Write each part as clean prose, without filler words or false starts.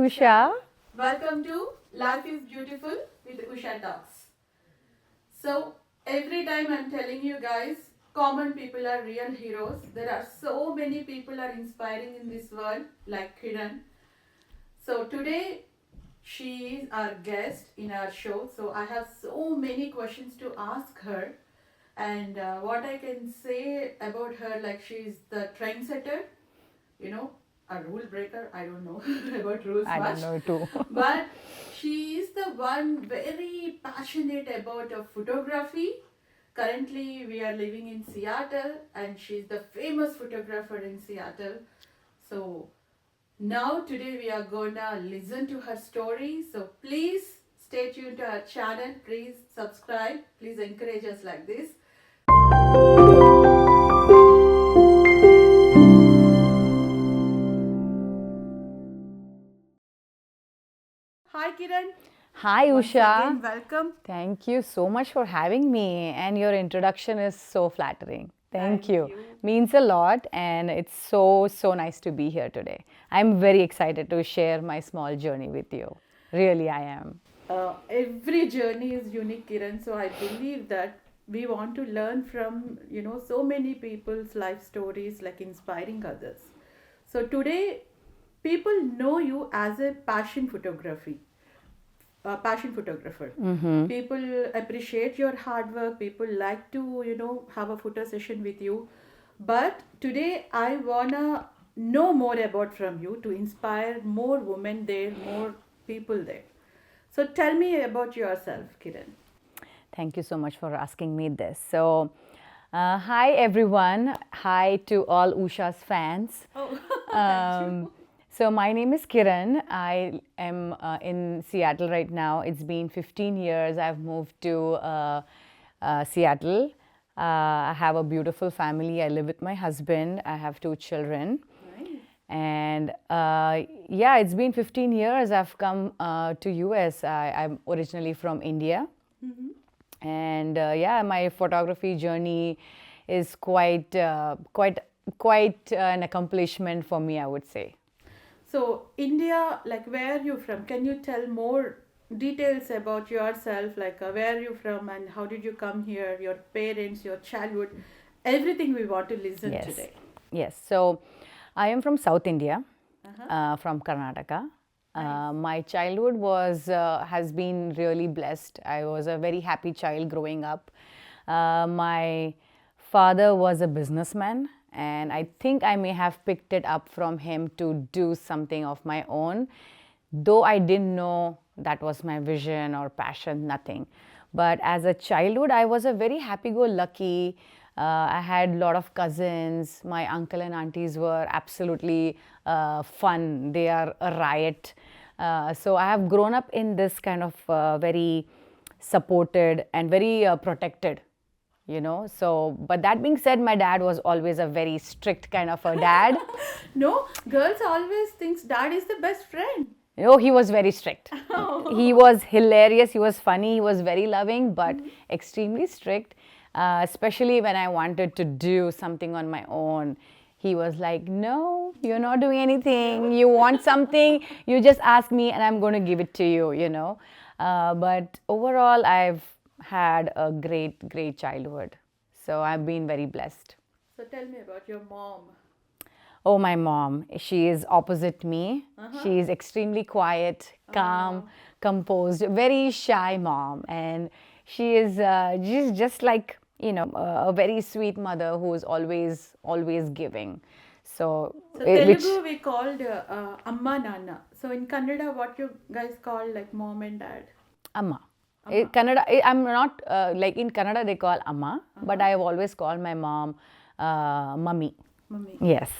Usha. Welcome to Life is Beautiful with Usha Talks. So, every time I'm telling you guys, common people are real heroes. There are so many people are inspiring in this world, like Kiran. So, today she is our guest in our show. So, I have so many questions to ask her. And what I can say about her, like she is the trendsetter, you know, a rule breaker. I don't know about rules I much, don't know too. but she is the one very passionate about photography. Currently, we are living in Seattle, and she's the famous photographer in Seattle. So now today we are gonna listen to her story. So please stay tuned to our channel. Please subscribe. Please encourage us like this. Hi Kiran. Hi Once Usha. again, welcome. Thank you so much for having me, and your introduction is so flattering. Thank you. Means a lot, and it's so nice to be here today. I'm very excited to share my small journey with you. Really, I am. Every journey is unique, Kiran. So I believe that we want to learn from so many people's life stories, like inspiring others. So today, people know you as a passion photographer. People appreciate your hard work. People like to have a photo session with you. But today, I wanna know more about from you to inspire more women there, more people there. So tell me about yourself, Kiran. Thank you so much for asking me this. So, hi everyone. Hi to all Usha's fans. Oh, So my name is Kiran. I am in Seattle right now. It's been 15 years. I've moved to Seattle. I have a beautiful family. I live with my husband. I have 2 children. Nice. And yeah, it's been 15 years. I've come to US. I'm originally from India. And yeah, my photography journey is quite an accomplishment for me, I would say. So India, like where are you from? Can you tell more details about yourself? Like where are you from and how did you come here? Your parents, your childhood, everything we want to listen Yes. today. Yes. So I am from South India, Uh-huh. from Karnataka. My childhood has been really blessed. I was a very happy child growing up. My father was a businessman, and I think I may have picked it up from him to do something of my own, though I didn't know that was my vision or passion, nothing. But as a childhood, I was a very happy-go-lucky. I had a lot of cousins. My uncle and aunties were absolutely fun. They are a riot. So I have grown up in this kind of very supported and very protected, So, but that being said, my dad was always a very strict kind of a dad. No, girls always thinks dad is the best friend. He was very strict. He was hilarious. He was funny. He was very loving, but extremely strict. Especially when I wanted to do something on my own. He was like, "No, you're not doing anything. You want something, you just ask me, and I'm going to give it to you." But overall, I've had a great childhood. So I've been very blessed. So tell me about your mom. Oh, my mom. She is opposite me. She is extremely quiet, calm, composed, very shy mom. And she is she's just like, a very sweet mother who is always giving. So, So which, Telugu we called Amma Nana. So in Kannada, what you guys call like mom and dad? Amma. Kannada, I'm not, like in Kannada they call Amma, but I have always called my mom Mummy. Mummy. Yes.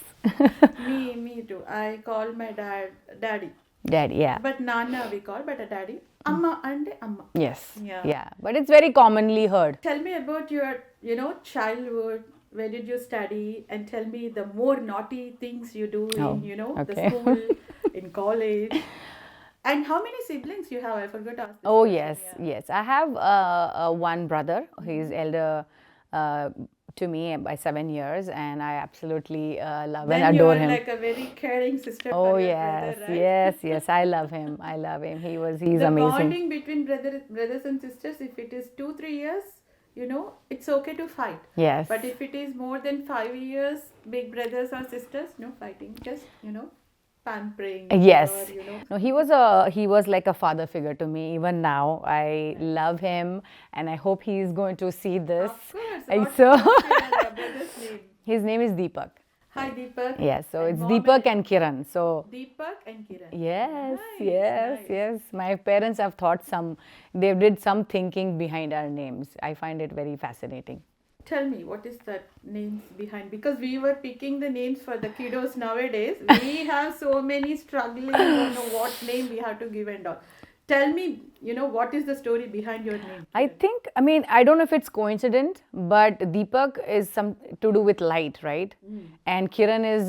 Me too. I call my dad daddy. Daddy, yeah. But Nana we call, but a daddy. Amma and Amma. Yes. Yeah. Yeah. But it's very commonly heard. Tell me about your, childhood. Where did you study? And tell me the more naughty things you do in, the okay. school, in college. And how many siblings you have? I forgot to ask this Oh, question. yes, Yeah. yes. I have one brother. He's elder to me by 7 years, and I absolutely love Then and you adore are him. like a very caring sister Oh for your yes, brother, right? yes. I love him. I love him. He's The amazing. bonding between brothers and sisters, if it is 2-3 years, it's okay to fight. Yes. But if it is more than 5 years, big brothers or sisters, no fighting, just pampering. Yes. Or. No, he was like a father figure to me. Even now, I love him, and I hope he is going to see this. Of course. What's your brother's name? His name is Deepak. Hi, Deepak. Yes, so And it's mom Deepak and Kiran. So Deepak and Kiran. yes, Nice, nice. yes. My parents have thought they did some thinking behind our names. I find it very fascinating. Tell me, what is that names behind? Because we were picking the names for the kiddos nowadays. We have so many struggling, don't know what name we have to give and all. Tell me, what is the story behind your name? I don't know if it's coincident, but Deepak is some to do with light, right? And Kiran is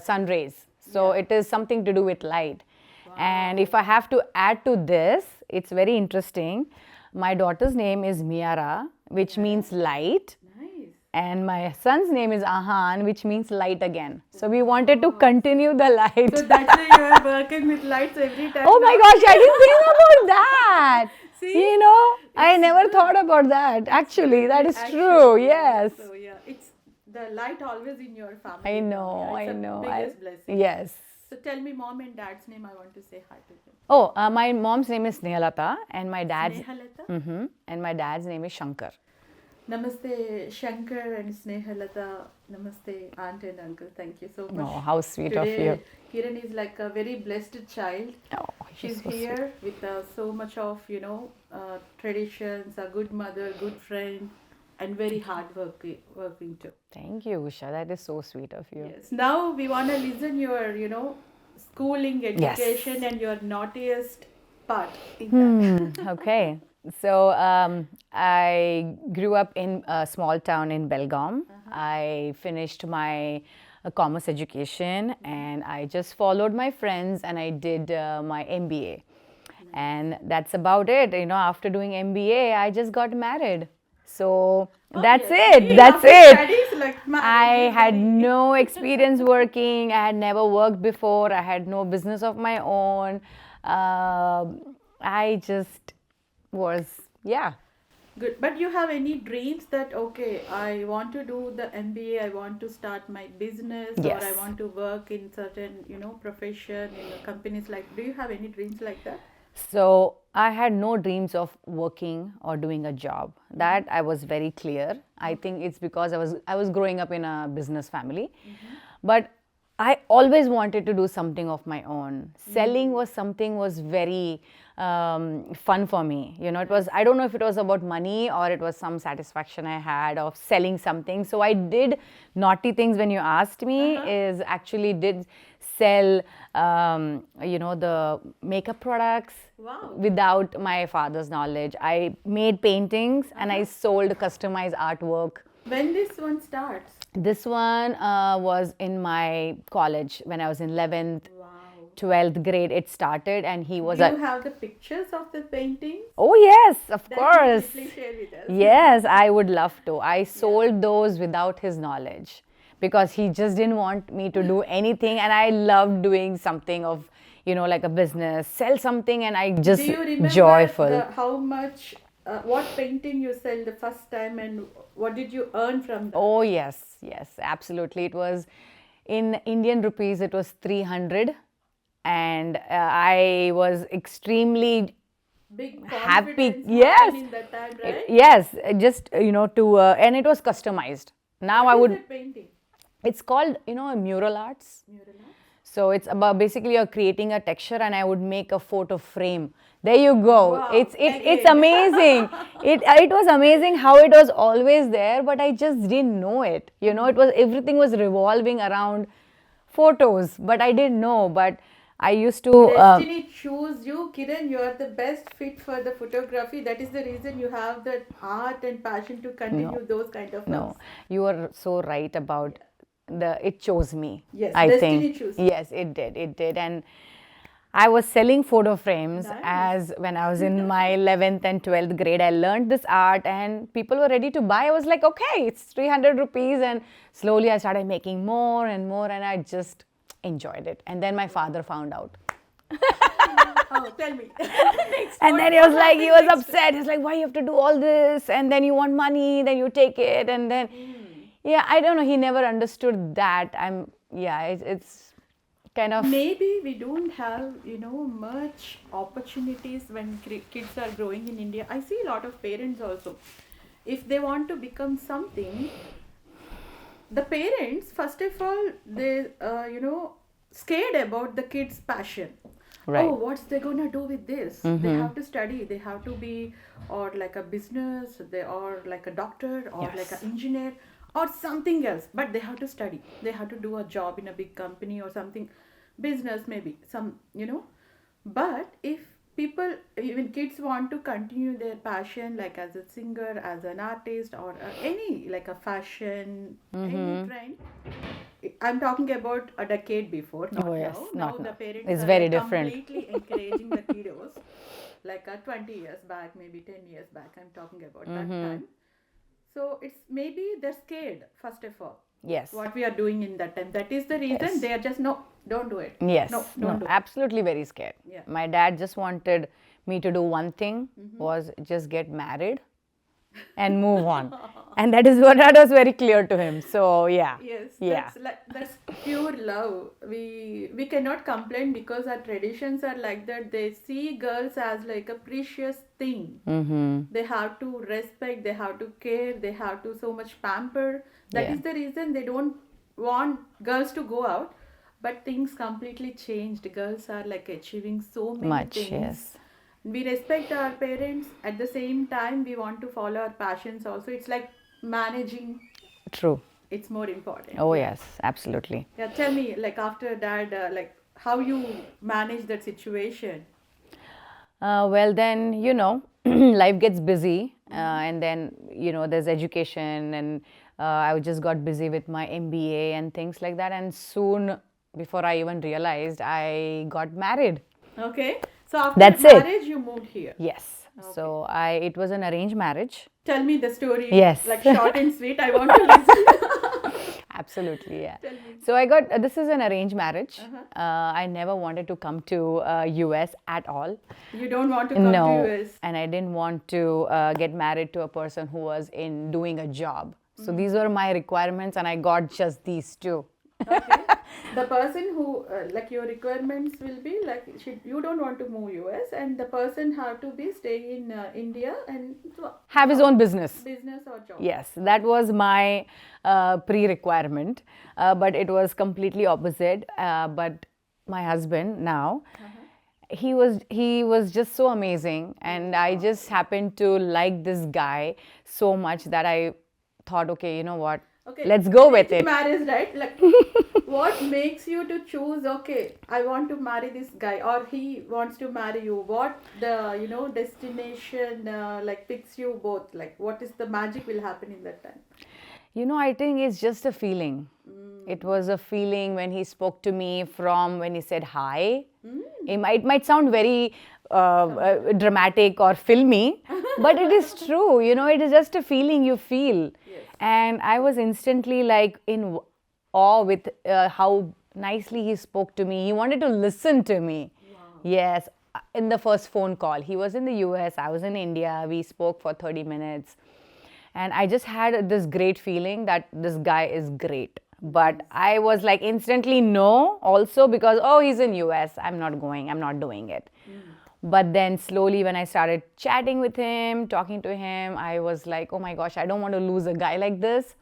sun rays. So it is something to do with light. Wow. And if I have to add to this, it's very interesting. My daughter's name is Miara, which means light. Nice. And my son's name is Ahan, which means light again. So we wanted to continue the light. So that's why you are working with lights every time. Oh my gosh, I didn't think about that. See? I never thought about that. Actually, that is true. Yes. So yeah, it's the light always in your family. I know. It's I the know. biggest blessing. Yes. So tell me mom and dad's name. I want to say hi to them. Oh, my mom's name is Snehalata, and my dad's Snehalata. my dad's name is Shankar. Namaste Shankar and Snehalata. Namaste aunt and uncle. Thank you so much. Oh, how sweet Today, of you. Kiran is like a very blessed child. Oh, She's so here with so much of traditions, a good mother, good friend, and very hard working too. Thank you, Usha. That is so sweet of you. Yes. Now we want to listen your schooling, education, and your naughtiest part. Okay. So I grew up in a small town in Belgaum. I finished my commerce education, and I just followed my friends, and I did my MBA. And that's about it. After doing MBA, I just got married. So that's it. That's it. Studies, I had no experience working. I had never worked before. I had no business of my own. I just was, Good. But you have any dreams that, okay, I want to do the MBA, I want to start my business, Yes. or I want to work in certain, profession, in companies do you have any dreams like that? So I had no dreams of working or doing a job. That I was very clear. I think it's because I was growing up in a business family. But I always wanted to do something of my own. Selling was very fun for me. It was, I don't know if it was about money or it was some satisfaction I had of selling something. So I did naughty things when you asked me, is actually did sell, the makeup products. Wow. Without my father's knowledge. I made paintings and I sold customized artwork. When this one starts? This one was in my college when I was in 11th, Wow. 12th grade. It started, and he was Do you have the pictures of the paintings? Oh yes, of Then course. Please share with us. Yes, I would love to. I sold those without his knowledge because he just didn't want me to do anything, and I loved doing something of, like a business, sell something, and I just Do you remember joyful. how much, what painting you sell the first time, and what did you earn from that? Oh yes, absolutely. It was in Indian rupees. It was 300, and I was extremely Big happy. confidence Yes, in that time, right? yes. Just to and it was customized. Now What I is would. that painting? It's called mural arts. Mural art? So it's about basically you're creating a texture, and I would make a photo frame. There you go. Wow, It's again. amazing. it was amazing how it was always there, but I just didn't know it. It was everything was revolving around photos, but I didn't know. But I used to. Destiny chose you, Kiran. You are the best fit for the photography. That is the reason you have that heart and passion to continue those kind of No, works. you are so right about it chose me. Yes, I destiny think. chose you. Yes, it did, and I was selling photo frames Nice. as when I was in my 11th and 12th grade. I learned this art and people were ready to buy. I was like, okay, it's 300 rupees. And slowly I started making more and more and I just enjoyed it. And then my father found out. Oh, tell me. And then he was like, he was upset. He's like, why you have to do all this? And then you want money, then you take it. And then, yeah, I don't know. He never understood that. It's kind of. Maybe we don't have, much opportunities when kids are growing in India. I see a lot of parents also. If they want to become something, the parents, first of all, they, scared about the kids' passion. Right. Oh, what's they gonna do with this? They have to study. They have to be, or like a business, or like a doctor, or like an engineer, or something else. But they have to study. They have to do a job in a big company or something, business maybe, But if people, even kids want to continue their passion, like as a singer, as an artist, or any like a fashion, any trend. I'm talking about a decade before, not now. Now the parents It's are very like different. completely encouraging the kiddos. Like 20 years back, maybe 10 years back, I'm talking about that time. So it's maybe they're scared, first of all. Yes. What we are doing in that time. That is the reason they are just, no, don't do it. Yes. No, don't do it. Absolutely very scared. Yeah. My dad just wanted me to do one thing was just get married and move on. And that was very clear to him. So yeah. Yes, Yeah. that's pure love. We cannot complain because our traditions are like that. They see girls as like a precious thing. They have to respect, they have to care, they have to so much pamper. That is the reason they don't want girls to go out. But things completely changed. Girls are like achieving so many things. Yes. We respect our parents. At the same time, we want to follow our passions also. It's like managing. True. It's more important. Oh yes, absolutely. Yeah, tell me, like after that, like how you manage that situation. Well, then, life gets busy and then, there's education and I just got busy with my MBA and things like that. And soon, before I even realized, I got married. Okay. So after That's marriage, you moved here. Yes. So it was an arranged marriage. Tell me the story. Yes. Like short and sweet. I want to listen. Absolutely, yeah. Tell me. So this is an arranged marriage. I never wanted to come to US at all. You don't want to come to US. And I didn't want to get married to a person who was doing a job. So these were my requirements and I got just these two. Okay. The person who, like your requirements will be like, you don't want to move US and the person have to be staying in India and have his own business. Business or job. Yes, that was my pre-requirement, but it was completely opposite. But my husband now, he was just so amazing, and I just happened to like this guy so much that I thought, okay, you know what? Okay. Let's go with it. Marriage, right? Like, what makes you to choose? Okay, I want to marry this guy, or he wants to marry you. What the destination like picks you both? Like, what is the magic will happen in that time? I think it's just a feeling. It was a feeling when he spoke to me from when he said hi. It might sound very dramatic or filmy, but it is true. It is just a feeling you feel. Yes. And I was instantly like in awe with how nicely he spoke to me. He wanted to listen to me. Wow. Yes, in the first phone call. He was in the US, I was in India. We spoke for 30 minutes. And I just had this great feeling that this guy is great. But I was like instantly no also because, he's in US. I'm not going. I'm not doing it. But then slowly when I started chatting with him, talking to him, I was like, oh my gosh, I don't want to lose a guy like this.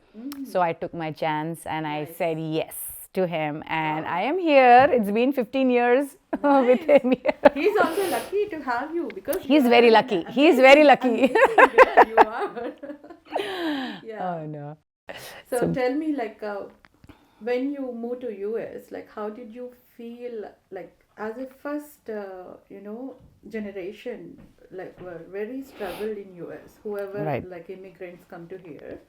So I took my chance and I said yes to him. And I am here. It's been 15 years with him here. He's also lucky to have you because He's very lucky. He's very lucky. Girl, you are. Yeah. Oh no. So tell me, like, when you moved to US, like, how did you feel, like, as a first, generation, like, were very struggled in US. Whoever, like, immigrants come to here,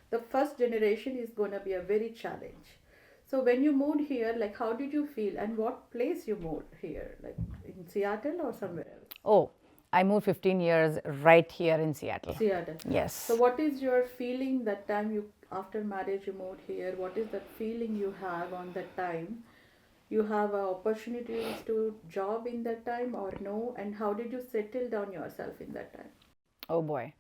the first generation is going to be a very challenge. So when you moved here, like how did you feel, and what place you moved here, like in Seattle or somewhere else? Oh, I moved 15 years right here in Seattle. Seattle. Yes. So what is your feeling that time you after marriage you moved here? What is that feeling you have on that time? You have opportunities to job in that time or no? And how did you settle down yourself in that time? Oh boy.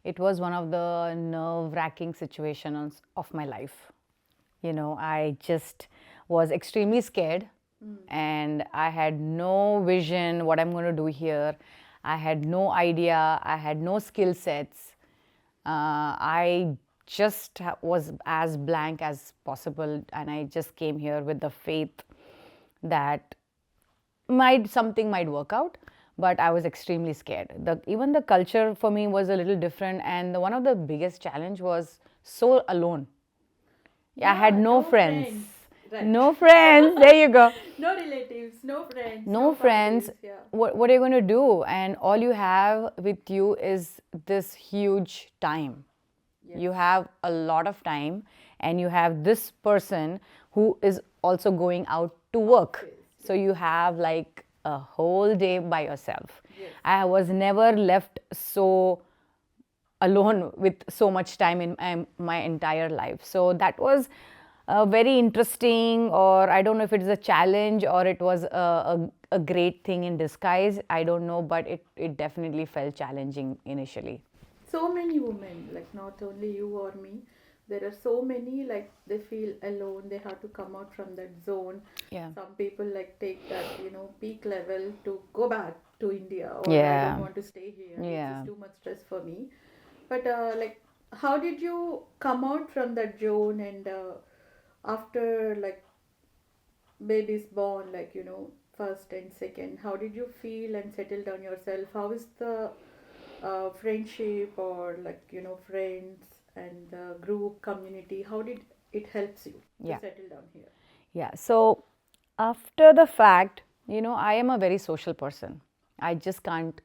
It was one of the nerve-wracking situations of my life. I just was extremely scared and I had no vision what I'm going to do here. I had no idea. I had no skill sets. I just was as blank as possible, and I just came here with the faith that something might work out, but I was extremely scared. Even the culture for me was a little different, and one of the biggest challenge was so alone. I had no friends. Right. No friends. There you go. No relatives, no friends. No friends. families, yeah. What are you going to do? And all you have with you is this huge time. Yes. You have a lot of time, and you have this person who is also going out to work. Yes. So you have like a whole day by yourself. Yes. I was never left so alone with so much time in my entire life. So that was very interesting, or I don't know if it is a challenge or it was a great thing in disguise. I don't know, but it definitely felt challenging initially. So many women, like not only you or me, there are so many like they feel alone, they have to come out from that zone. Yeah. Some people like take that, peak level to go back to India, or I Yeah. don't want to stay here. Yeah. It's too much stress for me. But like, how did you come out from that zone, and after like baby's born, like first and second, how did you feel and settle down yourself? How is the friendship, or like friends and the group community, how did it helps you Yeah. to settle down here? Yeah. So after the fact, I am a very social person. I just can't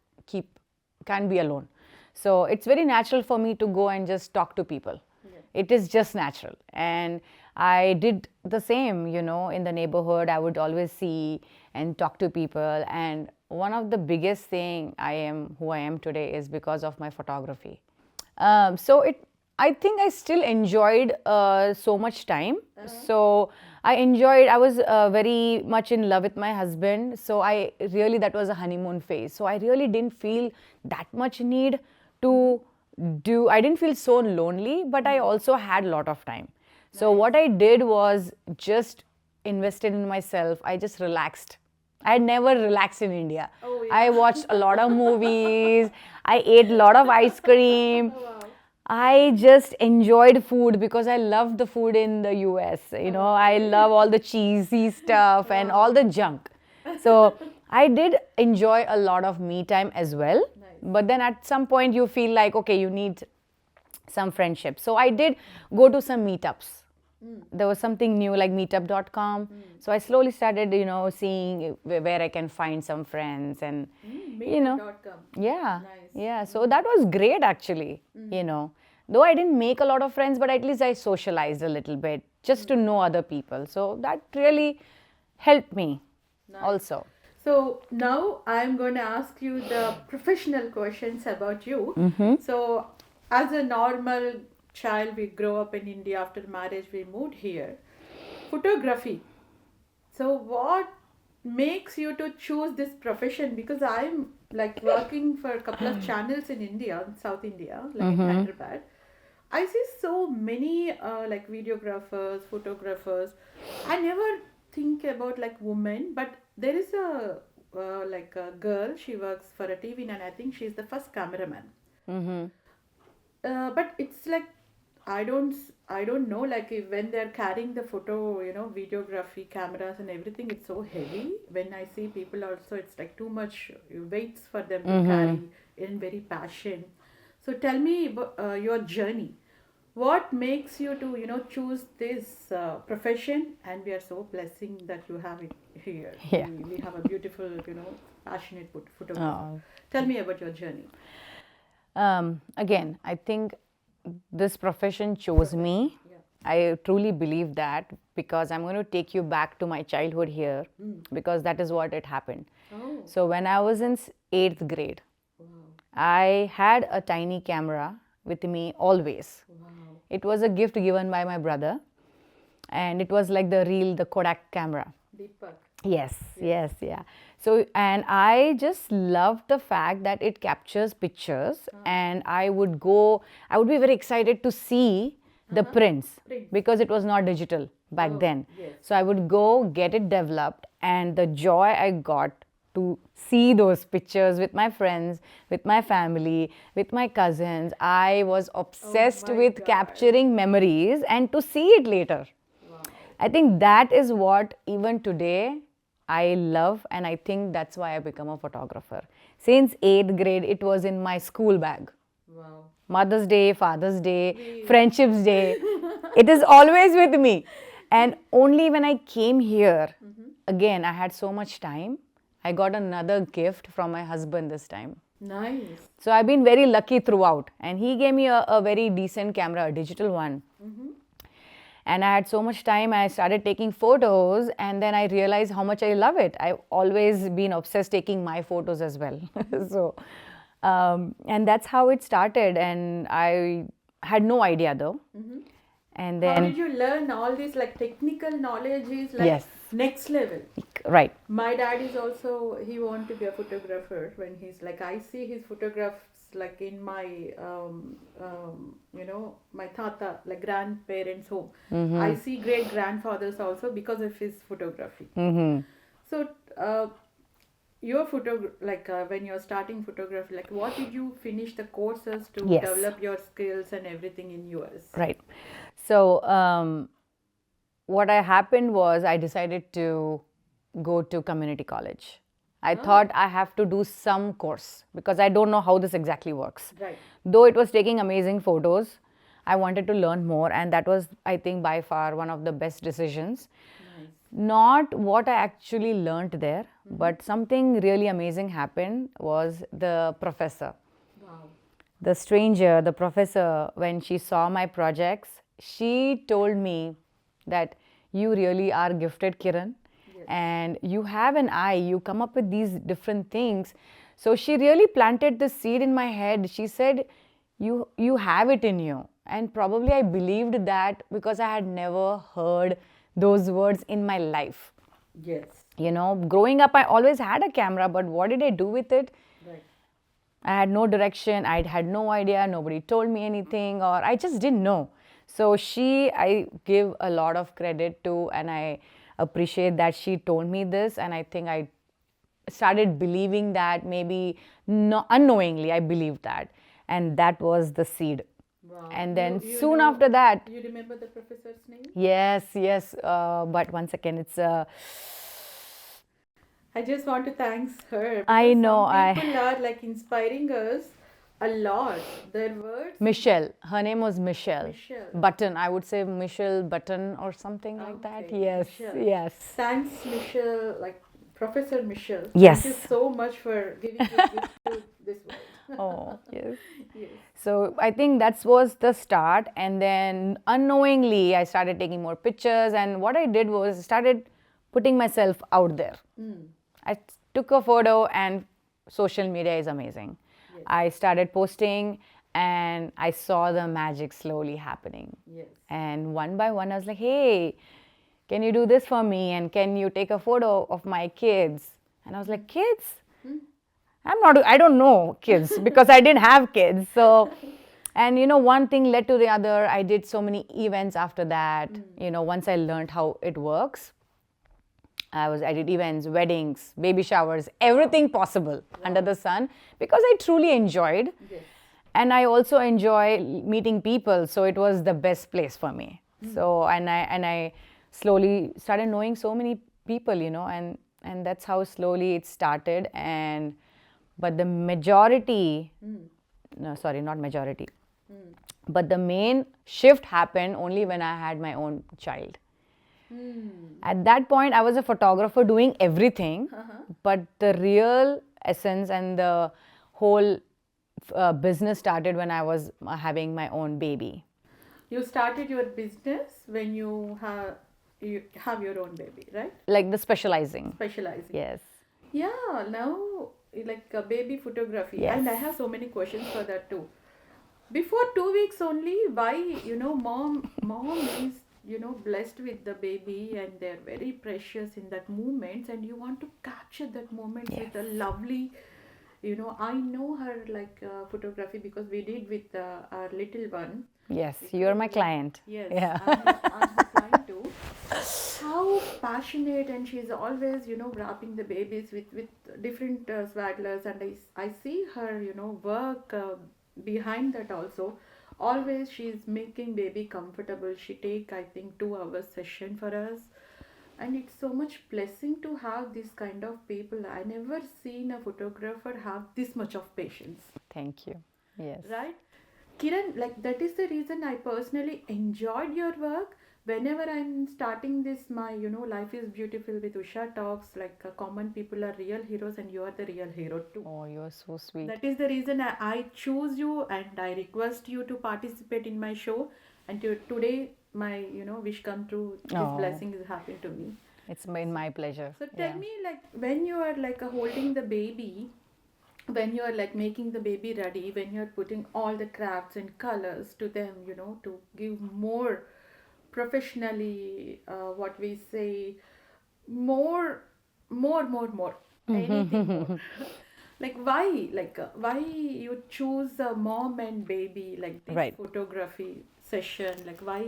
be alone. So it's very natural for me to go and just talk to people. Yeah. It is just natural. And I did the same, in the neighborhood. I would always see and talk to people. And one of the biggest thing who I am today is because of my photography. I think I still enjoyed so much time. So I was very much in love with my husband. So that was a honeymoon phase. So I really didn't feel that much need to I didn't feel so lonely, but I also had a lot of time. So what I did was just invested in myself. I just relaxed. I never relaxed in India. Oh, yeah. I watched a lot of movies. I ate a lot of ice cream. Oh, wow. I just enjoyed food because I loved the food in the US. I love all the cheesy stuff and all the junk. So I did enjoy a lot of me time as well. Nice. But then at some point you feel like, okay, you need some friendship. So I did go to some meetups. There was something new like meetup.com. So I slowly started, seeing where I can find some friends and, Meetup.com. yeah. Nice. Yeah. So that was great actually, Though I didn't make a lot of friends, but at least I socialized a little bit just to know other people. So that really helped me also. So now I'm going to ask you the professional questions about you. So as a normal child, we grow up in India. After marriage, we moved here. Photography. So what makes you to choose this profession? Because I'm like working for a couple of channels in India, in South India, like in Hyderabad. I see so many like videographers, photographers. I never think about like women, but there is a like a girl. She works for a TV, and I think she's the first cameraman. But it's like I don't know, like if when they're carrying the photo, videography cameras and everything, it's so heavy. When I see people also, it's like too much weights for them to carry in very passion. So tell me about your journey. What makes you to choose this profession? And we are so blessing that you have it here. Yeah. We have a beautiful, passionate photographer. Oh. Tell me about your journey. Again, I think this profession chose me. Yeah. I truly believe that, because I'm going to take you back to my childhood here, because that is what it happened. Oh. So when I was in 8th grade, I had a tiny camera with me always. Wow. It was a gift given by my brother, and it was like the Kodak camera. Deepak. Yes, yeah. So, and I just loved the fact that it captures pictures, and I would be very excited to see the prints, because it was not digital back then. yes. So I would go get it developed, and the joy I got to see those pictures with my friends, with my family, with my cousins. I was obsessed my with God. capturing memories and to see it later. I think that is what even today I love, and I think that's why I become a photographer. Since 8th grade, it was in my school bag. Wow. Mother's Day, Father's Day, Friendship's Day. It is always with me. And only when I came here, again, I had so much time. I got another gift from my husband this time. Nice. So I've been very lucky throughout. And he gave me a very decent camera, a digital one. And I had so much time, I started taking photos, and then I realized how much I love it. I've always been obsessed taking my photos as well. So, and that's how it started. And I had no idea though. And How then, did you learn all this? Like technical knowledge is like Yes. next level. right. My dad is also, he wanted to be a photographer when he's like, I see his photographs like in my, my tata, like grandparents' home. I see great grandfathers also because of his photography. So, your when you're starting photography, like what did you finish the courses to Yes. develop your skills and everything in US? Right. So, what happened was I decided to go to community college. I thought I have to do some course because I don't know how this exactly works. Right. Though it was taking amazing photos, I wanted to learn more, and that was, I think, by far one of the best decisions. Nice. Not what I actually learned there, but something really amazing happened was the professor. Wow. The stranger, the professor, when she saw my projects, she told me that you really are gifted, Kiran, and you have an eye, you come up with these different things. So she really planted the seed in my head. She said, you have it in you. And probably I believed that because I had never heard those words in my life. Yes. Growing up, I always had a camera, but what did I do with it? Right. I had no direction, I had no idea, nobody told me anything, or I just didn't know. So I give a lot of credit to, and I appreciate that she told me this, and I think I started believing that, maybe unknowingly I believed that, and that was the seed. Wow. And then You soon know- after that, You remember the professor's name? yes, but one second, it's I just want to thank her. I because know, some people are like inspiring us a lot. Their words. Michelle. Her name was Michelle. Michelle. Button. I would say Michelle Button or something like that. Okay, Yes, Michelle. yes. Thanks, Michelle, like Professor Michelle. Yes. Thank you so much for giving this gift to this world. Oh, yes. Yes. So I think that was the start, and then unknowingly I started taking more pictures, and what I did was I started putting myself out there. I took a photo, and social media is amazing. Yes. I started posting, and I saw the magic slowly happening. Yes. And one by one I was like, hey, can you do this for me, and can you take a photo of my kids? And I was like, kids? I don't know kids because I didn't have kids. So, and one thing led to the other. I did so many events after that. Once I learned how it works, I did events, weddings, baby showers, everything possible under the sun, because I truly enjoyed. Yes. And I also enjoy meeting people, so it was the best place for me. So, and I slowly started knowing so many people, and that's how slowly it started. But the majority, no, sorry, not majority, but the main shift happened only when I had my own child. At that point, I was a photographer doing everything, but the real essence and the whole business started when I was having my own baby. You started your business when you have your own baby, right? Like the specializing. Specializing. Yes. Yeah, now like baby photography, Yes. and I have so many questions for that too. Before 2 weeks only, why mom is blessed with the baby, and they're very precious in that moments, and you want to capture that moments with a Yes. lovely. I know her like photography because we did with our little one. Yes, you are Because my client. yes, Yeah. I'm her client too. How passionate, and she's always wrapping the babies with different swaddlers, and I see her work behind that also. Always she's making baby comfortable. She take I think 2 hours session for us, and it's so much blessing to have this kind of people. I never seen a photographer have this much of patience, Thank you. Yes. right? Kiran, like that is the reason I personally enjoyed your work. Whenever I'm starting this, my life is beautiful with Usha talks. Like common people are real heroes, and you are the real hero too. Oh, you're so sweet. That is the reason I choose you, and I request you to participate in my show. And today, my wish come true. This Oh. blessing is happening to me. It's been my pleasure. So tell me, like when you are like holding the baby, when you are like making the baby ready, when you are putting all the crafts and colors to them, to give more professionally, what we say, more, more, anything more. Like why you choose a mom and baby like this Right. photography session? Like why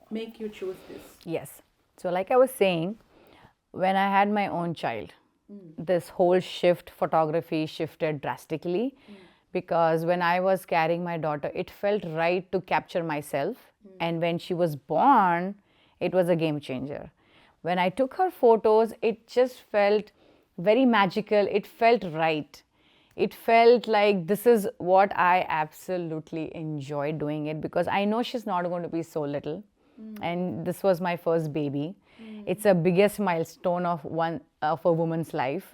make you choose this? Yes. So, like I was saying, when I had my own child, this whole photography shifted drastically because when I was carrying my daughter, it felt right to capture myself. And when she was born, it was a game changer. When I took her photos, it just felt very magical. It felt right. It felt like this is what I absolutely enjoy doing it because I know she's not going to be so little. And this was my first baby. It's a biggest milestone of a woman's life.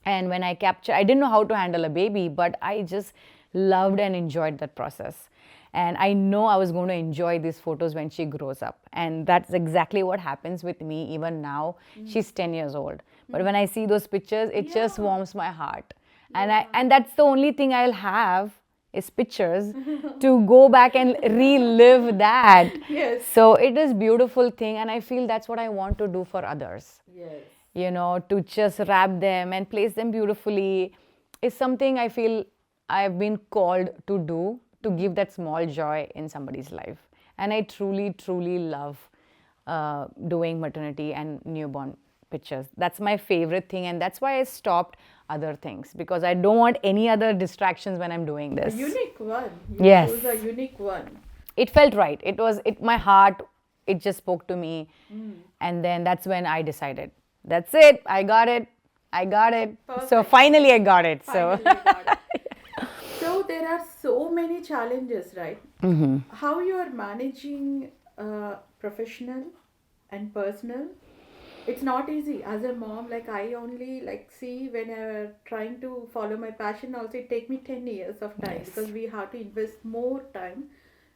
And when I didn't know how to handle a baby, but I just loved and enjoyed that process. And I know I was going to enjoy these photos when she grows up. And that's exactly what happens with me even now. She's 10 years old. But when I see those pictures, it just warms my heart. And that's the only thing I'll have is pictures to go back and relive that. Yes. So it is beautiful thing, and I feel that's what I want to do for others. Yes. To just wrap them and place them beautifully is something I feel I've been called to do, to give that small joy in somebody's life. And I truly, truly love doing maternity and newborn pictures. That's my favorite thing, and that's why I stopped other things because I don't want any other distractions when I'm doing this. A unique one. Yes. Choose a unique one. It felt right. My heart, it just spoke to me. And then that's when I decided, that's it. I got it. Perfect. So finally I got it. Finally got it. So there are so many challenges, right? How you are managing professional and personal? It's not easy as a mom. Like I only like see when I'm trying to follow my passion. Also, it take me 10 years of time Yes. because we have to invest more time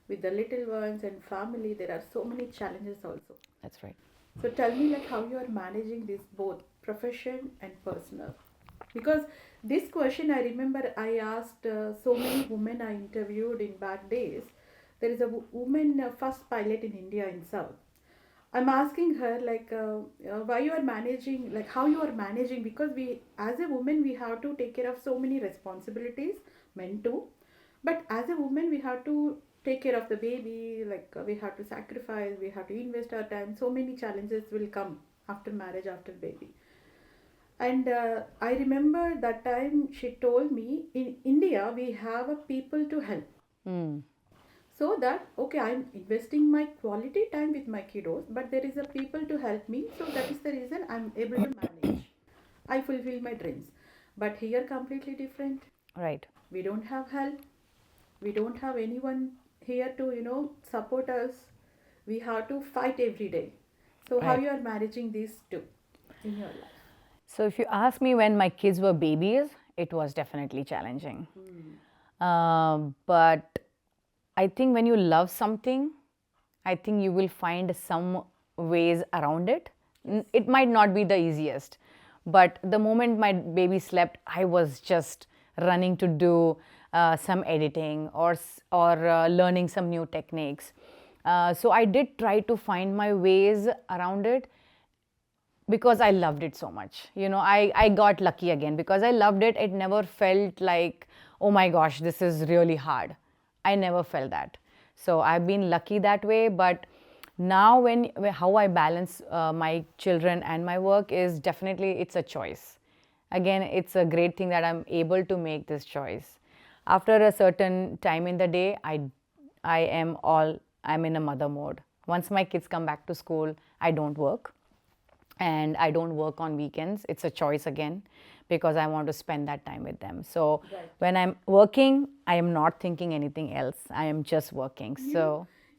with the little ones and family. There are so many challenges also. That's right. So tell me like how you are managing this both profession and personal. Because this question I remember I asked so many women I interviewed in back days. There is a woman first pilot in India in South. I'm asking her like why you are managing, like how you are managing, because we as a woman we have to take care of so many responsibilities, men too, but as a woman we have to take care of the baby, like we have to sacrifice, we have to invest our time. So many challenges will come after marriage, after baby. And I remember that time she told me in India we have a people to help. So that okay, I'm investing my quality time with my kiddos, but there is a people to help me. So that is the reason I'm able to manage. I fulfill my dreams. But here completely different. Right. We don't have help. We don't have anyone here to support us. We have to fight every day. So how Right. you are managing these two in your life? So if you ask me when my kids were babies, it was definitely challenging. But I think when you love something, I think you will find some ways around it. It might not be the easiest, but the moment my baby slept, I was just running to do some editing or learning some new techniques. So I did try to find my ways around it because I loved it so much. I got lucky again because I loved it. It never felt like, oh my gosh, this is really hard. I never felt that. So I've been lucky that way. But now, how I balance my children and my work is definitely it's a choice. Again, it's a great thing that I'm able to make this choice. After a certain time in the day, I'm in a mother mode. Once my kids come back to school, I don't work, and I don't work on weekends. It's a choice again because I want to spend that time with them. So when I'm working, I am not thinking anything else. I am just working.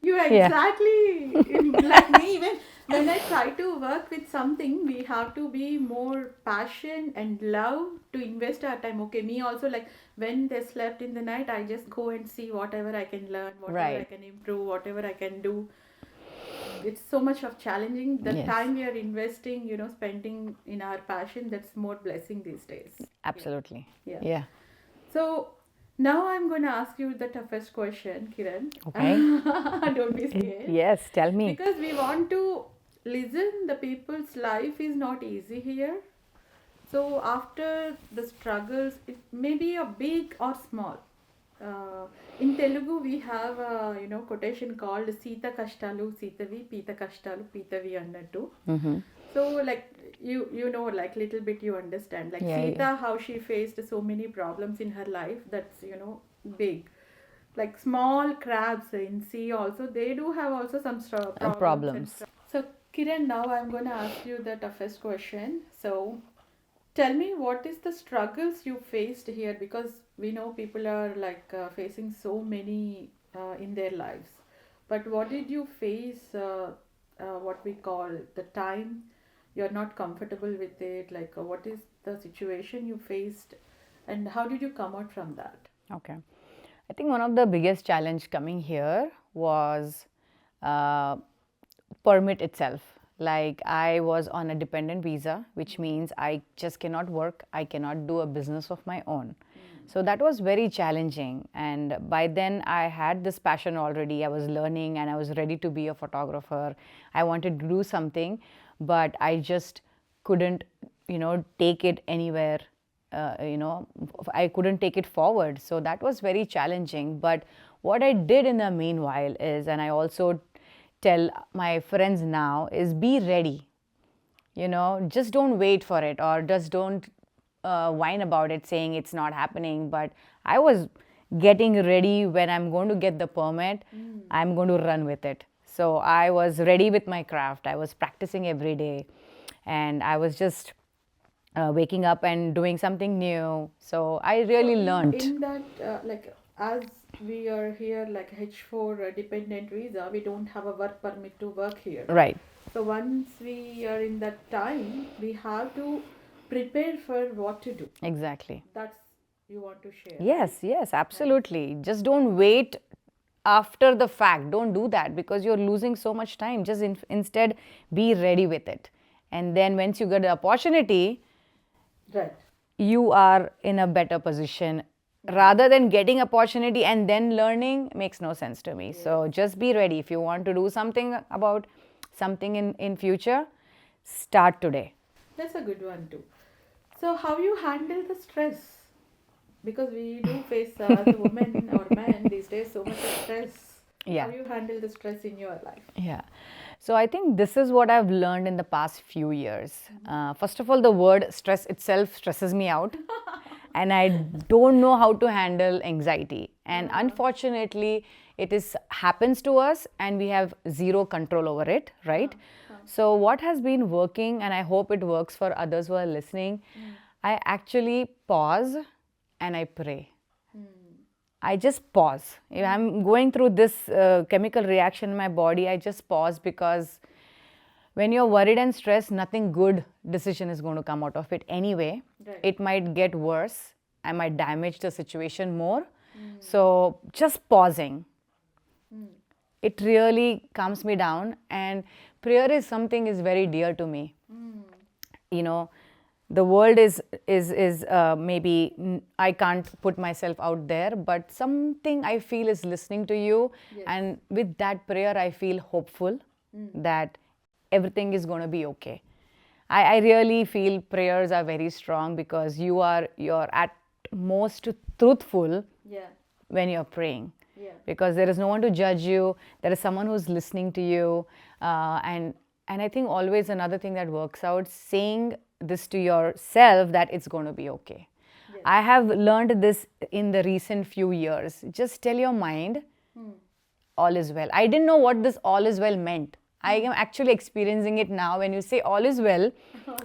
You exactly like me. Even when I try to work with something, we have to be more passion and love to invest our time. Okay, me also, like when they slept in the night, I just go and see whatever I can learn, whatever I can improve, whatever I can do. It's so much of challenging. The time we are investing, spending in our passion, that's more blessing these days. Absolutely. Yeah. So now I'm going to ask you the toughest question, Kiran. Okay. Don't be scared. Yes, tell me. Because we want to listen, the people's life is not easy here. So after the struggles, it may be a big or small. In Telugu, we have a quotation called Sita Kashtalu Sitavi, Pita Kashtalu Pitavi annattu. So like you know, like little bit you understand. Like Sita, how she faced so many problems in her life. That's big. Like small crabs in sea also, they do have also some problems. So Kiran, now I'm going to ask you the toughest question. So tell me, what is the struggles you faced here? Because we know people are like facing so many in their lives. But what did you face? What we call the time you're not comfortable with it. Like, what is the situation you faced, and how did you come out from that? Okay. I think one of the biggest challenge coming here was permit itself. Like I was on a dependent visa, which means I just cannot work. I cannot do a business of my own. So that was very challenging. And by then I had this passion already. I was learning and I was ready to be a photographer. I wanted to do something, but I just couldn't, take it anywhere. I couldn't take it forward. So that was very challenging. But what I did in the meanwhile is, and I also tell my friends now, is be ready. Just don't wait for it, or just don't whine about it saying it's not happening. But I was getting ready. When I'm going to get the permit, I'm going to run with it. So I was ready with my craft. I was practicing every day, and I was just waking up and doing something new. So I really learned. In that, like as we are here, like H4 dependent visa, we don't have a work permit to work here. Right. So once we are in that time, we have to prepare for what to do. Exactly. That's you want to share. Yes, absolutely. Just don't wait after the fact. Don't do that because you're losing so much time. Just instead be ready with it. And then once you get the opportunity, right, you are in a better position. Rather than getting opportunity and then learning makes no sense to me. So just be ready. If you want to do something about something in future, start today. That's a good one too. So how you handle the stress? Because we do face as a woman or man these days so much of stress. How you handle the stress in your life? Yeah. So I think this is what I've learned in the past few years. First of all, the word stress itself stresses me out. And I don't know how to handle anxiety. And unfortunately, it happens to us and we have zero control over it, right? So what has been working, and I hope it works for others who are listening, I actually pause and I pray. I just pause. If I'm going through this chemical reaction in my body, I just pause, because when you're worried and stressed, nothing good decision is going to come out of it anyway. Right. It might get worse. I might damage the situation more. So just pausing. it really calms me down. And prayer is something is very dear to me. You know, the world is maybe I can't put myself out there, but something I feel is listening to you. And with that prayer, I feel hopeful that everything is going to be okay. I really feel prayers are very strong because you're at most truthful Yeah. when you're praying. Yeah. Because there is no one to judge you. There is someone who's listening to you, and I think always another thing that works out, saying this to yourself that it's going to be okay. I have learned this in the recent few years. Just tell your mind, all is well. I didn't know what this all is well meant. I am actually experiencing it now. When you say all is well,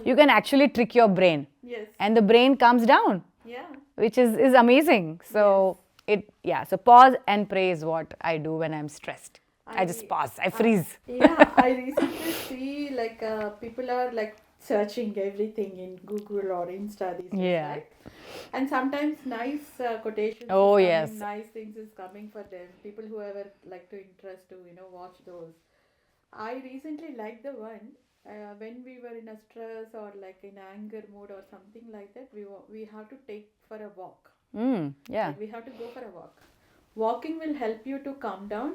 you can actually trick your brain. Yes. And the brain calms down, Yeah. which is amazing. So so pause and pray is what I do when I'm stressed. I just pause. I freeze. Yeah, I recently see like people are like searching everything in Google or Insta these days, Yeah. right? And sometimes nice quotations, Oh, is coming, yes. nice things is coming for them. People who ever like to interest to watch those. I recently liked the one when we were in a stress or like in anger mood or something like that. We have to take for a walk. Yeah. Like we have to go for a walk. Walking will help you to calm down.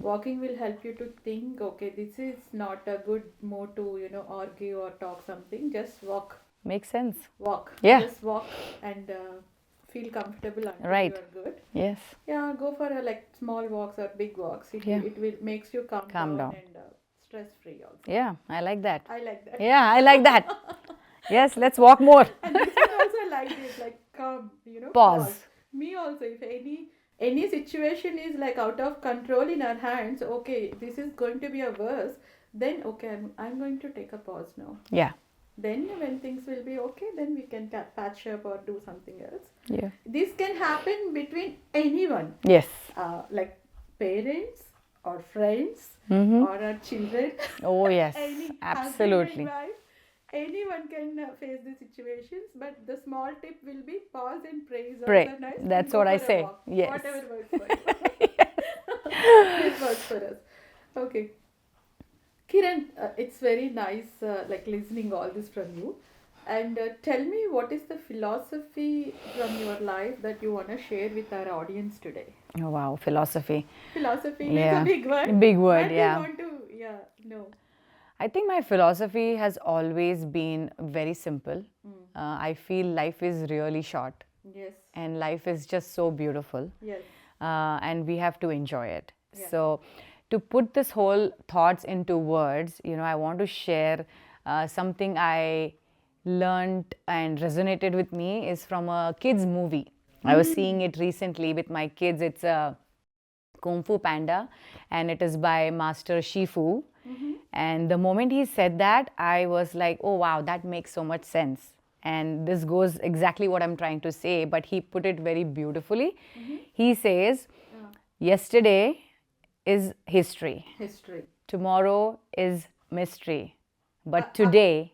Walking will help you to think, okay, this is not a good mood to argue or talk something. Just walk. Makes sense. Walk. Yeah. Just walk and feel comfortable until Right. you are good. Yes. Yeah, go for like small walks or big walks. It will makes you calm down and stress free also. Yeah, I like that. I like that. Yeah, I like that. Yes, let's walk more. And this one also like it, like calm, Pause. Me also, if any situation is like out of control in our hands, okay, this is going to be a worse, then okay, I'm going to take a pause now. Yeah. Then when things will be okay, then we can patch up or do something else. Yeah. This can happen between anyone, Yes. like parents or friends Mm-hmm. or our children. Oh, yes. Any Absolutely. husband and wife, anyone can face these situations, but the small tip will be pause and pray is Pray. also nice. That's Go what I for a say. walk. Yes. Whatever works for you. It works for us. Okay. Kiran, it's very nice like listening all this from you. And tell me, what is the philosophy from your life that you want to share with our audience today? Oh, wow, philosophy. Philosophy Yeah. is a big word. Big word, But yeah. we want to, know. I think my philosophy has always been very simple. I feel life is really short Yes. and life is just so beautiful. Yes. And we have to enjoy it. Yeah. So, to put this whole thoughts into words, I want to share something I learned and resonated with me is from a kids movie. I was seeing it recently with my kids. It's a Kung Fu Panda, and it is by Master Shifu. And the moment he said that, I was like, oh wow, that makes so much sense. And this goes exactly what I'm trying to say, but he put it very beautifully. He says, yesterday is history, History. tomorrow is mystery, but today,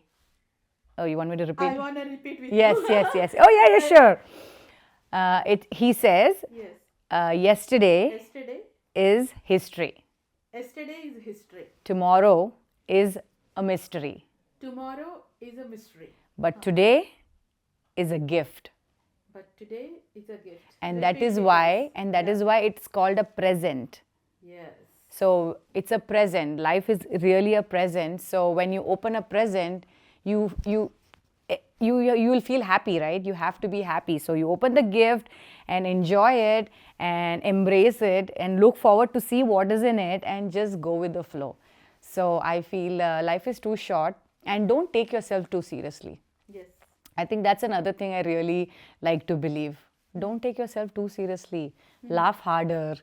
oh, you want me to repeat? I want to repeat with Yes, you. yes, yes. Oh, yeah, yeah, sure. He says, Yes. yesterday Yesterday. is history, Yesterday is history. tomorrow is a mystery, Tomorrow is a mystery. but today is a gift. But today is a gift. And that Repeat is with why, us. and that is why it's called a present. Yes. So it's a present. Life is really a present. So when you open a present, you will feel happy, right? You have to be happy. So you open the gift and enjoy it and embrace it and look forward to see what is in it and just go with the flow. So I feel life is too short, and don't take yourself too seriously. Yes. I think that's another thing I really like to believe. Don't take yourself too seriously. Laugh harder.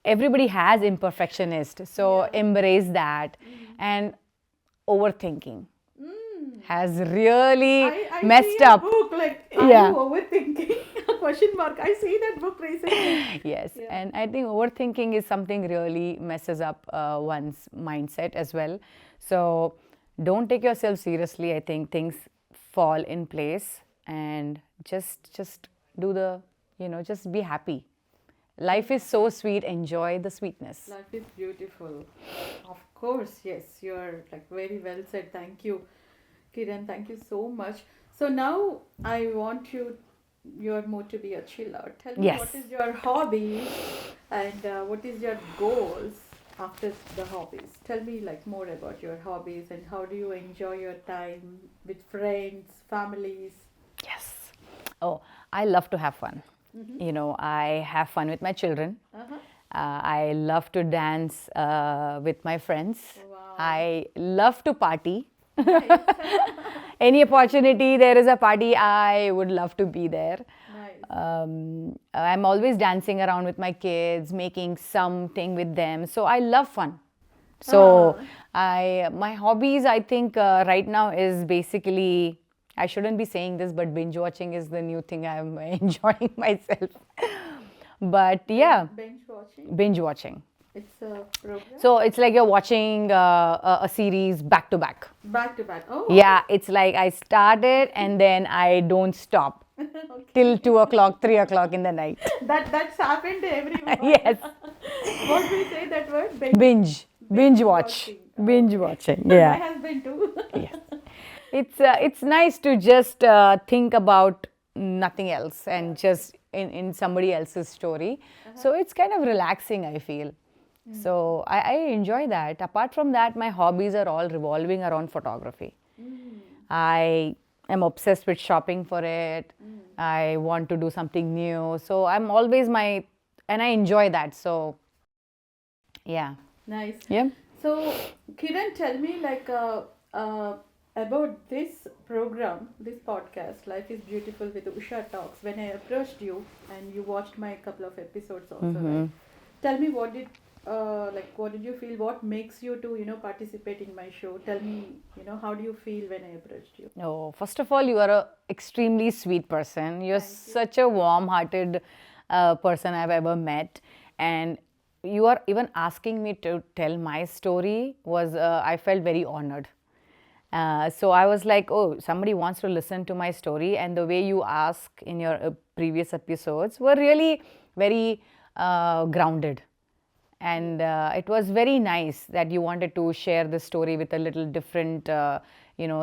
Everybody has imperfectionist, so embrace that. And overthinking has really I messed see a up. book like Are Yeah. you overthinking? Question mark. I see that book recently. Yes, and I think overthinking is something really messes up one's mindset as well. So don't take yourself seriously. I think things fall in place, and just do the just be happy. Life is so sweet. Enjoy the sweetness. Life is beautiful. Of course, yes, you're like very well said. Thank you, Kiran. Thank you so much. So now I want your mood to be a chill out. Tell me Yes. what is your hobby and what is your goals after the hobbies. Tell me like more about your hobbies and how do you enjoy your time with friends, families. Yes. Oh, I love to have fun. Mm-hmm. You know, I have fun with my children. Uh-huh. I love to dance with my friends. Wow. I love to party. Nice. Any opportunity there is a party, I would love to be there. Nice. I'm always dancing around with my kids, making something with them. So I love fun. So my hobbies, I think right now is basically, I shouldn't be saying this, but binge watching is the new thing I'm enjoying myself. But yeah, Bench watching. binge watching. It's a program. So it's like you're watching a series back to back. Back to back. Oh. Yeah, it's like I started and then I don't stop Okay. till 2 o'clock, 3 o'clock in the night. That's happened to everyone. Yes, What do we say that word? binge watch, watching. binge watching. My Yeah, husband too. yes. It's nice to just think about nothing else and just in somebody else's story. So it's kind of relaxing, I feel. So I enjoy that. Apart from that, my hobbies are all revolving around photography. I am obsessed with shopping for it. I want to do something new. So I'm always and I enjoy that. So yeah. Nice. Yeah. So, Kiran, tell me like about this program, this podcast, Life is Beautiful with Usha Talks. When I approached you and you watched my couple of episodes also, right? Tell me what did you feel? What makes you to participate in my show? Tell me how do you feel when I approached you? Oh, first of all, you are a extremely sweet person. You're Thank you. such a warm-hearted person I've ever met, and you are even asking me to tell my story was I felt very honored. So I was like, oh, somebody wants to listen to my story, and the way you ask in your previous episodes were really very grounded. And it was very nice that you wanted to share the story with a little different,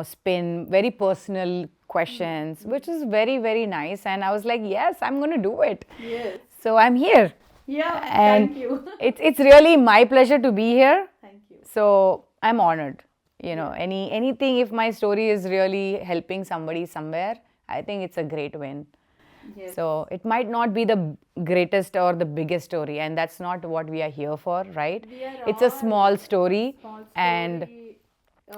spin, very personal questions, which is very, very nice. And I was like, yes, I'm going to do it. Yes. So I'm here. Yeah. And Thank you. it's really my pleasure to be here. Thank you. So I'm honored. Anything, if my story is really helping somebody somewhere, I think it's a great win. Yes. So it might not be the greatest or the biggest story, and that's not what we are here for, right? We are It's a all small story, small and story,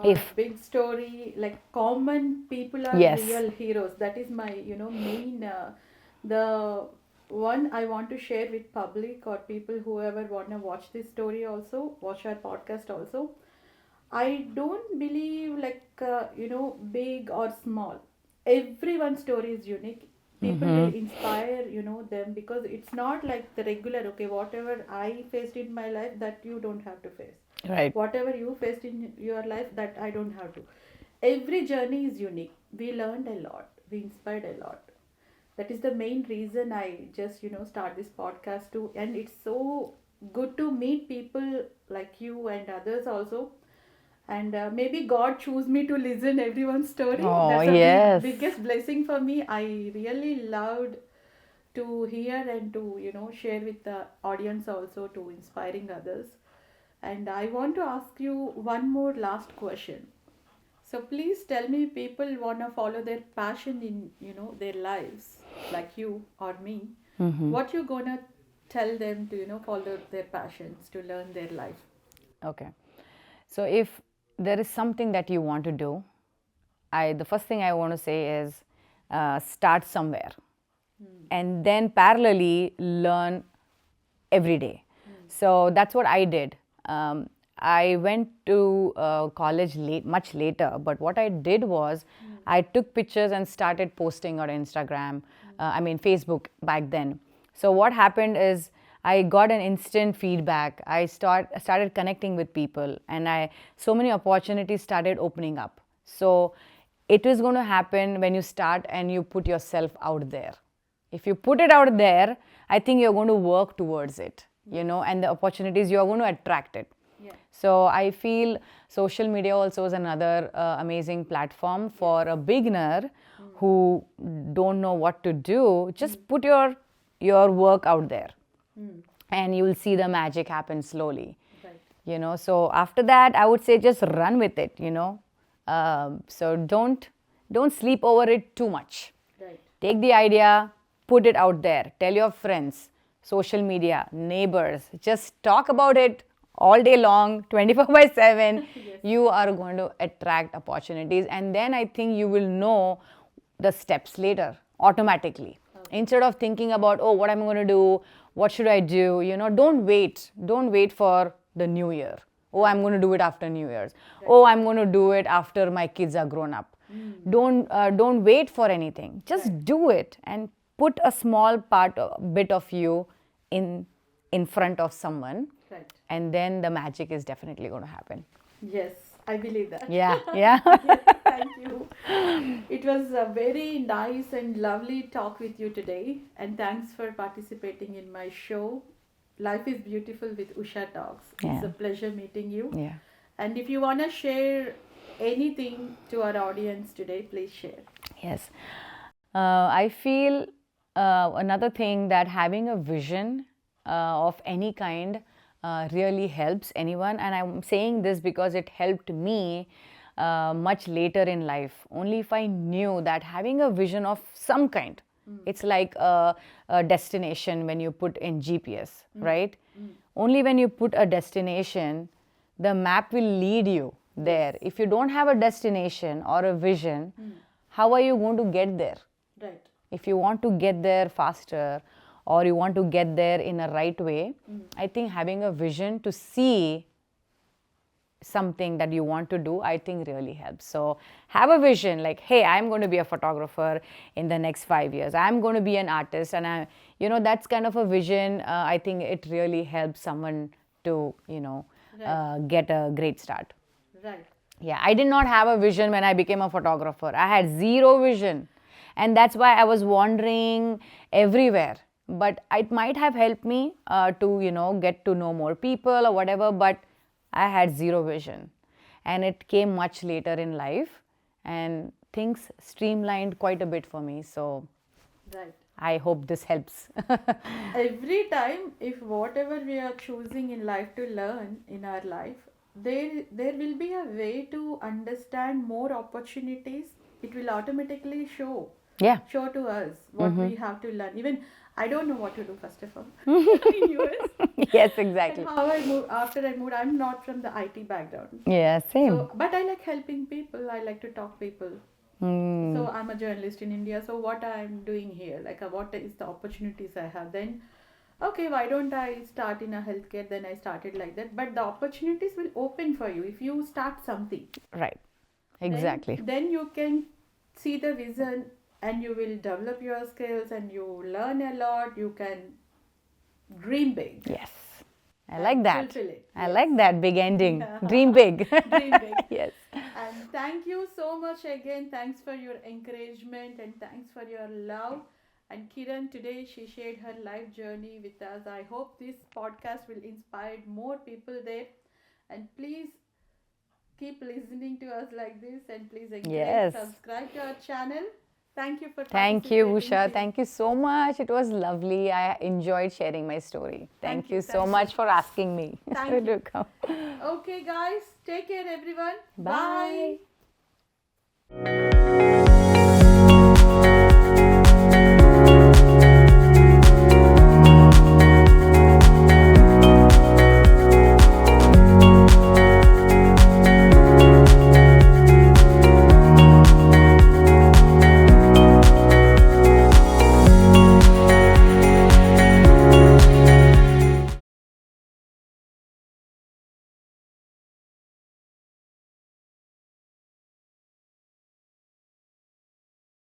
if- big story, like common people are Yes. real heroes. That is my main the one I want to share with public or people whoever want to watch this story also, watch our podcast also. I don't believe like big or small. Everyone's story is unique. People will inspire them because it's not like the regular. Okay, whatever I faced in my life that you don't have to face. right. Whatever you faced in your life that I don't have to. Every journey is unique. We learned a lot. We inspired a lot. That is the main reason I just start this podcast too. And it's so good to meet people like you and others also. And maybe God chose me to listen everyone's story. Oh, That's the yes. biggest blessing for me. I really loved to hear and to share with the audience also to inspiring others. And I want to ask you one more last question. So please tell me, people want to follow their passion in their lives, like you or me. What you gonna tell them to follow their passions to learn their life? Okay. So if there is something that you want to do, the first thing I want to say is start somewhere, and then parallelly learn every day. So that's what I did. I went to college much later, but what I did was I took pictures and started posting on Instagram, Facebook back then. So what happened is I got an instant feedback. I started connecting with people, and so many opportunities started opening up. So it is going to happen when you start and you put yourself out there. If you put it out there, I think you're going to work towards it, you know, and the opportunities, you're going to attract it. Yeah. So I feel social media also is another amazing platform for a beginner who don't know what to do. Just put your work out there, and you will see the magic happen slowly. Right. You know, so after that, I would say just run with it. You know, so don't sleep over it too much. Right. Take the idea, put it out there, tell your friends, social media, neighbors, just talk about it all day long, 24/7. Yes. You are going to attract opportunities, and then I think you will know the steps later automatically. Instead of thinking about, oh, what am I going to do? What should I do? You know, don't wait for the new year. Oh, I'm going to do it after New Year's. Oh, I'm going to do it after my kids are grown up. Don't wait for anything. Just do it and put a small bit of you in front of someone, Right. and then the magic is definitely going to happen. Yes, I believe that. Yeah, yeah. Yes, thank you. It was a very nice and lovely talk with you today, and thanks for participating in my show. Life is Beautiful with Usha Talks. It's Yeah. a pleasure meeting you. Yeah. And if you want to share anything to our audience today, please share. Yes. I feel another thing, that having a vision of any kind really helps anyone. And I'm saying this because it helped me much later in life. Only if I knew that having a vision of some kind, it's like a destination when you put in GPS, right? Only when you put a destination, the map will lead you there. If you don't have a destination or a vision, how are you going to get there? Right. If you want to get there faster, or you want to get there in a right way, I think having a vision to see something that you want to do, I think really helps. So have a vision like, hey, I'm going to be a photographer in the next 5 years. I'm going to be an artist. And that's kind of a vision. I think it really helps someone to, get a great start. Right. Yeah, I did not have a vision when I became a photographer. I had zero vision. And that's why I was wandering everywhere. But it might have helped me to, get to know more people or whatever, but I had zero vision. And it came much later in life, and things streamlined quite a bit for me. So Right. I hope this helps. Every time, if whatever we are choosing in life to learn in our life, there will be a way to understand more opportunities. It will automatically show Yeah. to us what we have to learn. Even I don't know what to do first of all in US. Yes, And exactly. how I moved after I moved, I'm not from the IT background. Yeah, same. So, but I like helping people. I like to talk people. So I'm a journalist in India. So what I'm doing here, like what is the opportunities I have? Then, okay, why don't I start in a healthcare? Then I started like that. But the opportunities will open for you if you start something. Right. Exactly. Then you can see the vision, and you will develop your skills, and you learn a lot. You can dream big. Yes. I like that. Fulfill it. I like that big ending. Dream big. Dream big. Yes. And thank you so much again. Thanks for your encouragement and thanks for your love. And Kiran, today she shared her life journey with us. I hope this podcast will inspire more people there. And please keep listening to us like this, and please Yes. subscribe to our channel. Thank you for Thank you, participating, Usha. Kiran. Thank you so much. It was lovely. I enjoyed sharing my story. Thank you so Thank much for asking me Thank to you. come. Okay, guys, take care, everyone. Bye. Bye.